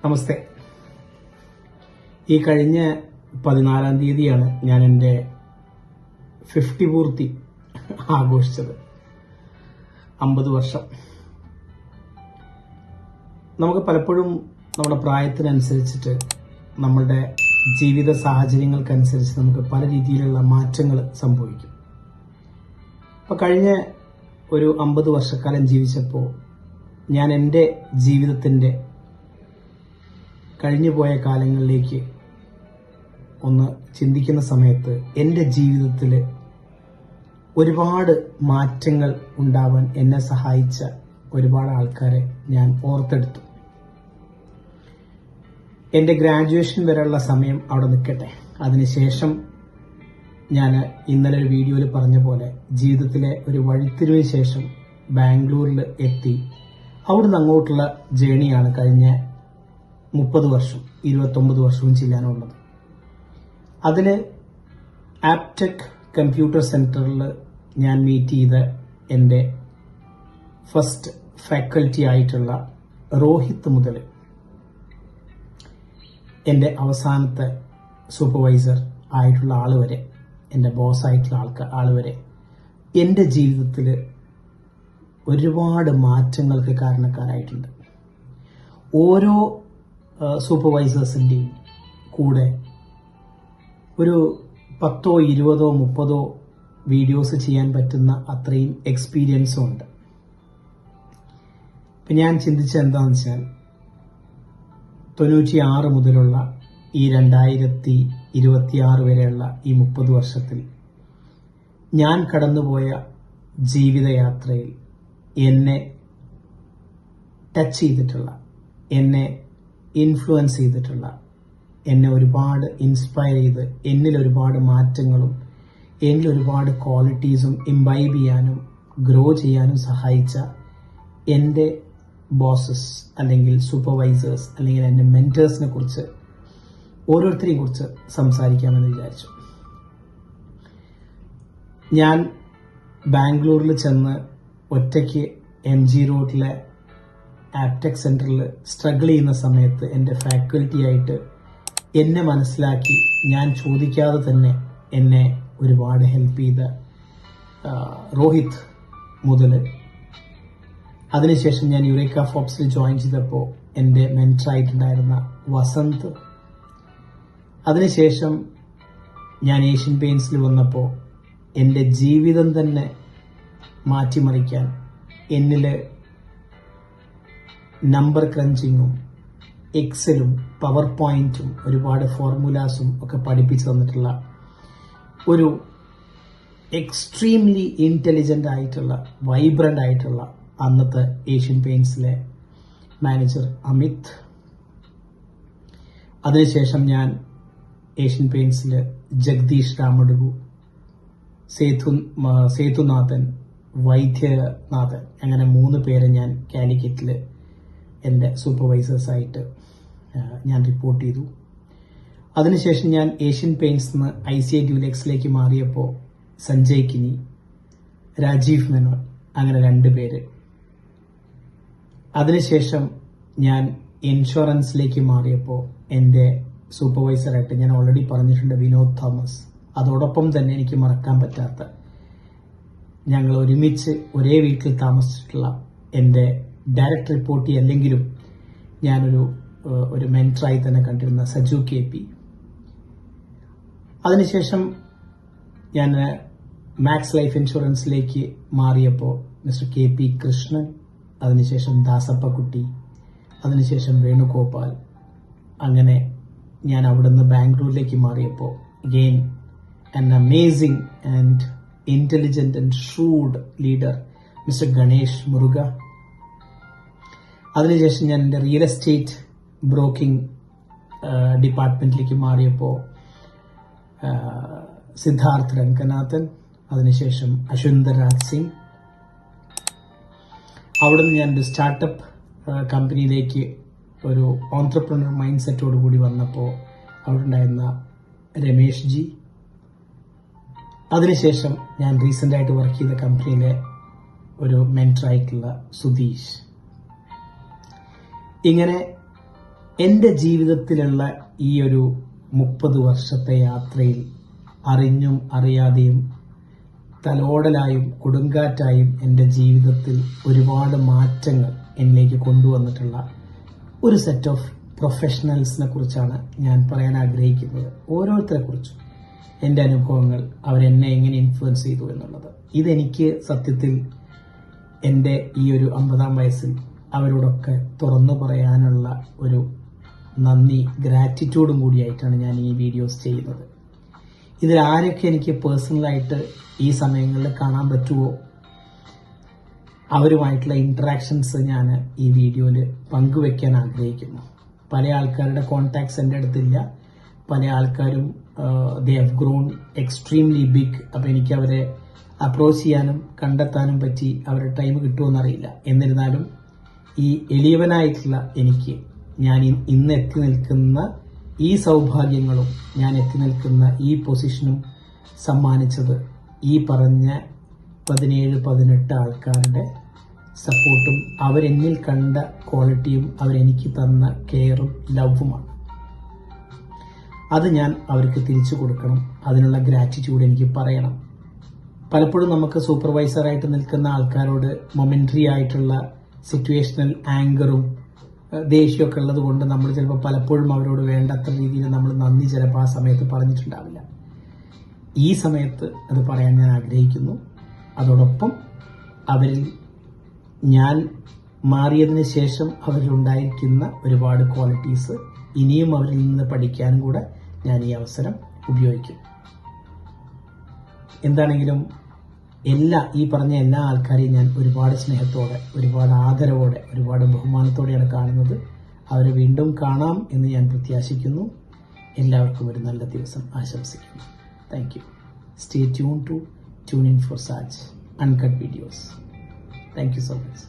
നമസ്തേ. ഈ കഴിഞ്ഞ 14-ാം തീയതിയാണ് ഞാൻ എൻ്റെ 50 പൂർത്തി ആഘോഷിച്ചത്. 50 വർഷം. നമുക്ക് പലപ്പോഴും നമ്മുടെ പ്രായത്തിനനുസരിച്ചിട്ട് നമ്മളുടെ ജീവിത സാഹചര്യങ്ങൾക്കനുസരിച്ച് നമുക്ക് പല രീതിയിലുള്ള മാറ്റങ്ങൾ സംഭവിക്കും. അപ്പോൾ കഴിഞ്ഞ ഒരു 50 വർഷക്കാലം ജീവിച്ചപ്പോൾ ഞാൻ എൻ്റെ ജീവിതത്തിൻ്റെ കഴിഞ്ഞുപോയ കാലങ്ങളിലേക്ക് ഒന്ന് ചിന്തിക്കുന്ന സമയത്ത് എൻ്റെ ജീവിതത്തിൽ ഒരുപാട് മാറ്റങ്ങൾ ഉണ്ടാവാൻ എന്നെ സഹായിച്ച ഒരുപാട് ആൾക്കാരെ ഞാൻ ഓർത്തെടുത്തു. എൻ്റെ ഗ്രാജുവേഷൻ വരെയുള്ള സമയം അവിടെ നിൽക്കട്ടെ. അതിനുശേഷം ഞാൻ ഇന്നലെ ഒരു വീഡിയോയിൽ പറഞ്ഞ പോലെ ജീവിതത്തിലെ ഒരു വഴിത്തിരിവിന് ശേഷം ബാംഗ്ലൂരിൽ എത്തി. അവിടുന്ന് അങ്ങോട്ടുള്ള ജേണിയാണ് കഴിഞ്ഞ 30 വർഷം 29 വർഷവും ചെയ്യാനുള്ളത്. അതിൽ ആപ്ടെക് കമ്പ്യൂട്ടർ സെന്ററിൽ ഞാൻ മീറ്റ് ചെയ്ത എൻ്റെ ഫസ്റ്റ് ഫാക്കൽറ്റി ആയിട്ടുള്ള രോഹിത് മുതൽ എൻ്റെ അവസാനത്തെ സൂപ്പർവൈസർ ആയിട്ടുള്ള ആൾ വരെ, എൻ്റെ ബോസ് ആയിട്ടുള്ള ആൾ വരെ എൻ്റെ ജീവിതത്തിൽ ഒരുപാട് മാറ്റങ്ങൾക്ക് കാരണക്കാരായിട്ടുണ്ട്. ഓരോ സൂപ്പർവൈസേഴ്സിൻ്റെയും കൂടെ ഒരു 10, 20, 30 വീഡിയോസ് ചെയ്യാൻ പറ്റുന്ന അത്രയും എക്സ്പീരിയൻസും ഉണ്ട്. ഇപ്പം ഞാൻ ചിന്തിച്ചത് എന്താണെന്ന് വെച്ചാൽ 96 മുതലുള്ള ഈ 2026 വരെയുള്ള ഈ 30 വർഷത്തിൽ ഞാൻ കടന്നുപോയ ജീവിതയാത്രയിൽ എന്നെ ടച്ച് ചെയ്തിട്ടുള്ള, എന്നെ ഇൻഫ്ലുവൻസ് ചെയ്തിട്ടുള്ള, എന്നെ ഒരുപാട് ഇൻസ്പയർ ചെയ്ത് എന്നിൽ ഒരുപാട് മാറ്റങ്ങളും എന്നിൽ ഒരുപാട് ക്വാളിറ്റീസും ഇംബൈബ് ചെയ്യാനും ഗ്രോ ചെയ്യാനും സഹായിച്ച എൻ്റെ ബോസസ് അല്ലെങ്കിൽ സൂപ്പർവൈസേഴ്സ് അല്ലെങ്കിൽ എൻ്റെ മെൻറ്റേഴ്സിനെ കുറിച്ച് ഓരോരുത്തരെയും കുറിച്ച് സംസാരിക്കാമെന്ന് വിചാരിച്ചു. ഞാൻ ബാംഗ്ലൂരിൽ ചെന്ന് ഒറ്റയ്ക്ക് MG റോഡിലെ ആപ്ടെക് സെന്ററിൽ സ്ട്രഗിൾ ചെയ്യുന്ന സമയത്ത് എൻ്റെ ഫാക്കൽറ്റി ആയിട്ട് എന്നെ മനസ്സിലാക്കി ഞാൻ ചോദിക്കാതെ തന്നെ എന്നെ ഒരുപാട് ഹെൽപ്പ് ചെയ്ത രോഹിത് മുതൽ, അതിനുശേഷം ഞാൻ യുറേക്ക ഫോബ്സിൽ ജോയിൻ ചെയ്തപ്പോൾ എൻ്റെ മെൻറ്ററായിട്ടുണ്ടായിരുന്ന വസന്ത്, അതിനുശേഷം ഞാൻ ഏഷ്യൻ പെയിൻറ്റ്സിൽ വന്നപ്പോൾ എൻ്റെ ജീവിതം തന്നെ മാറ്റിമറിക്കാൻ എന്നിൽ നമ്പർ ക്രഞ്ചിങ്ങും എക്സലും പവർ പോയിന്റും ഒരുപാട് ഫോർമുലാസും ഒക്കെ പഠിപ്പിച്ചു തന്നിട്ടുള്ള ഒരു എക്സ്ട്രീംലി ഇന്റലിജന്റ് ആയിട്ടുള്ള വൈബ്രന്റ് ആയിട്ടുള്ള അന്നത്തെ ഏഷ്യൻ പെയിൻറ്റ്സിലെ മാനേജർ അമിത്, അതിനുശേഷം ഞാൻ ഏഷ്യൻ പെയിൻറ്റ്സിൽ ജഗദീഷ് രാമഡുഗു, സേതുനാഥൻ, വൈദ്യനാഥൻ, അങ്ങനെ 3 പേരെ ഞാൻ കാലിക്കറ്റിൽ എൻ്റെ സൂപ്പർവൈസേഴ്സായിട്ട് ഞാൻ റിപ്പോർട്ട് ചെയ്തു. അതിനുശേഷം ഞാൻ ഏഷ്യൻ പെയിൻറ്റ്സ് നിന്ന് ICI ഡ്യൂലെക്സിലേക്ക് മാറിയപ്പോൾ സഞ്ജയ് കിനി, രാജീവ് മേനോൻ, അങ്ങനെ 2 പേര്. അതിനുശേഷം ഞാൻ ഇൻഷുറൻസിലേക്ക് മാറിയപ്പോൾ എൻ്റെ സൂപ്പർവൈസറായിട്ട് ഞാൻ ഓൾറെഡി പറഞ്ഞിട്ടുണ്ട് വിനോദ് തോമസ്. അതോടൊപ്പം തന്നെ എനിക്ക് മറക്കാൻ പറ്റാത്ത, ഞങ്ങൾ ഒരുമിച്ച് ഒരേ വീട്ടിൽ താമസിച്ചിട്ടുള്ള എൻ്റെ ഡയറക്റ്റ് റിപ്പോർട്ടി അല്ലെങ്കിലും ഞാനൊരു മെൻറ്ററായി തന്നെ കണ്ടിരുന്ന സജു KP. അതിനുശേഷം ഞാൻ മാക്സ് ലൈഫ് ഇൻഷുറൻസിലേക്ക് മാറിയപ്പോൾ മിസ്റ്റർ KP കൃഷ്ണൻ, അതിനുശേഷം ദാസപ്പക്കുട്ടി, അതിനുശേഷം വേണുഗോപാൽ, അങ്ങനെ ഞാൻ അവിടുന്ന് ബാംഗ്ലൂരിലേക്ക് മാറിയപ്പോൾ again an amazing and intelligent and shrewd leader, Mr. Ganesh Muruga. അതിനുശേഷം ഞാൻ എൻ്റെ റിയൽ എസ്റ്റേറ്റ് ബ്രോക്കിംഗ് ഡിപ്പാർട്ട്മെന്റിലേക്ക് മാറിയപ്പോൾ സിദ്ധാർത്ഥ് രംഗനാഥൻ, അതിനുശേഷം അശ്വന്ദർ രാജ് സിംഗ്. അവിടുന്ന് ഞാൻ ഒരു സ്റ്റാർട്ടപ്പ് കമ്പനിയിലേക്ക് ഒരു ഓൺട്രപ്രണർ മൈൻഡ് സെറ്റോട് കൂടി വന്നപ്പോൾ അവിടെ ഉണ്ടായിരുന്ന രമേഷ് ജി, അതിനുശേഷം ഞാൻ റീസെൻ്റായിട്ട് വർക്ക് ചെയ്ത കമ്പനിയിലെ ഒരു മെൻറ്ററായിട്ടുള്ള സുധീഷ്. ഇങ്ങനെ എൻ്റെ ജീവിതത്തിലുള്ള ഈ ഒരു 30 വർഷത്തെ യാത്രയിൽ അറിഞ്ഞും അറിയാതെയും തലോടലായും കൊടുങ്കാറ്റായും എൻ്റെ ജീവിതത്തിൽ ഒരുപാട് മാറ്റങ്ങൾ എന്നിലേക്ക് കൊണ്ടുവന്നിട്ടുള്ള ഒരു സെറ്റ് ഓഫ് പ്രൊഫഷണൽസിനെ കുറിച്ചാണ് ഞാൻ പറയാൻ ആഗ്രഹിക്കുന്നത്. ഓരോരുത്തരെ കുറിച്ചും എൻ്റെ അനുഭവങ്ങൾ, അവരെന്നെ എങ്ങനെ ഇൻഫ്ലുവൻസ് ചെയ്തു എന്നുള്ളത്. ഇതെനിക്ക് സത്യത്തിൽ എൻ്റെ ഈ ഒരു 50-ാം വയസ്സിൽ അവരോടൊക്കെ തുറന്നു പറയാനുള്ള ഒരു നന്ദി, ഗ്രാറ്റിറ്റ്യൂഡും കൂടിയായിട്ടാണ് ഞാൻ ഈ വീഡിയോസ് ചെയ്യുന്നത്. ഇതിൽ ആരൊക്കെ എനിക്ക് പേഴ്സണലായിട്ട് ഈ സമയങ്ങളിൽ കാണാൻ പറ്റുമോ അവരുമായിട്ടുള്ള ഇൻട്രാക്ഷൻസ് ഞാൻ ഈ വീഡിയോയിൽ പങ്കുവെക്കാൻ ആഗ്രഹിക്കുന്നു. പല ആൾക്കാരുടെ കോൺടാക്ട്സ് എൻ്റെ അടുത്തില്ല. പല ആൾക്കാരും they have grown extremely big. അപ്പോൾ എനിക്ക് അവരെ അപ്രോച്ച് ചെയ്യാനും കണ്ടെത്താനും പറ്റി അവരുടെ ടൈം കിട്ടുമെന്നറിയില്ല. എന്നിരുന്നാലും ഈ എളിയവനായിട്ടുള്ള എനിക്ക് ഞാൻ ഇന്ന് എത്തി നിൽക്കുന്ന ഈ സൗഭാഗ്യങ്ങളും ഞാൻ എത്തി നിൽക്കുന്ന ഈ പൊസിഷനും സമ്മാനിച്ചത് ഈ പറഞ്ഞ 17-18 ആൾക്കാരുടെ സപ്പോർട്ടും അവരെന്നിൽ കണ്ട ക്വാളിറ്റിയും അവരെനിക്ക് തന്ന കെയറും ലവുമാണ്. അത് ഞാൻ അവർക്ക് തിരിച്ചു കൊടുക്കണം. അതിനുള്ള ഗ്രാറ്റിറ്റ്യൂഡ് എനിക്ക് പറയണം. പലപ്പോഴും നമുക്ക് സൂപ്പർവൈസറായിട്ട് നിൽക്കുന്ന ആൾക്കാരോട് മൊമെന്ററി ആയിട്ടുള്ള സിറ്റുവേഷണൽ ആങ്കറും ദേഷ്യമൊക്കെ ഉള്ളത് കൊണ്ട് നമ്മൾ ചിലപ്പോൾ പലപ്പോഴും അവരോട് വേണ്ടത്ര രീതിയിൽ നമ്മൾ നന്ദി ചിലപ്പോൾ ആ സമയത്ത് പറഞ്ഞിട്ടുണ്ടാവില്ല. ഈ സമയത്ത് അത് പറയാൻ ഞാൻ ആഗ്രഹിക്കുന്നു. അതോടൊപ്പം അവരിൽ ഞാൻ മാറിയതിന് ശേഷം അവരിലുണ്ടായിരിക്കുന്ന ഒരുപാട് ക്വാളിറ്റീസ് ഇനിയും അവരിൽ നിന്ന് പഠിക്കാനും കൂടെ ഞാൻ ഈ അവസരം ഉപയോഗിക്കും. എന്താണെങ്കിലും ഈ പറഞ്ഞ എല്ലാ ആൾക്കാരെയും ഞാൻ ഒരുപാട് സ്നേഹത്തോടെ, ഒരുപാട് ആദരവോടെ, ഒരുപാട് ബഹുമാനത്തോടെയാണ് കാണുന്നത്. അവരെ വീണ്ടും കാണാം എന്ന് ഞാൻ പ്രത്യാശിക്കുന്നു. എല്ലാവർക്കും ഒരു നല്ല ദിവസം ആശംസിക്കുന്നു. Thank you. Stay tuned to tune in for such uncut videos. Thank you so much.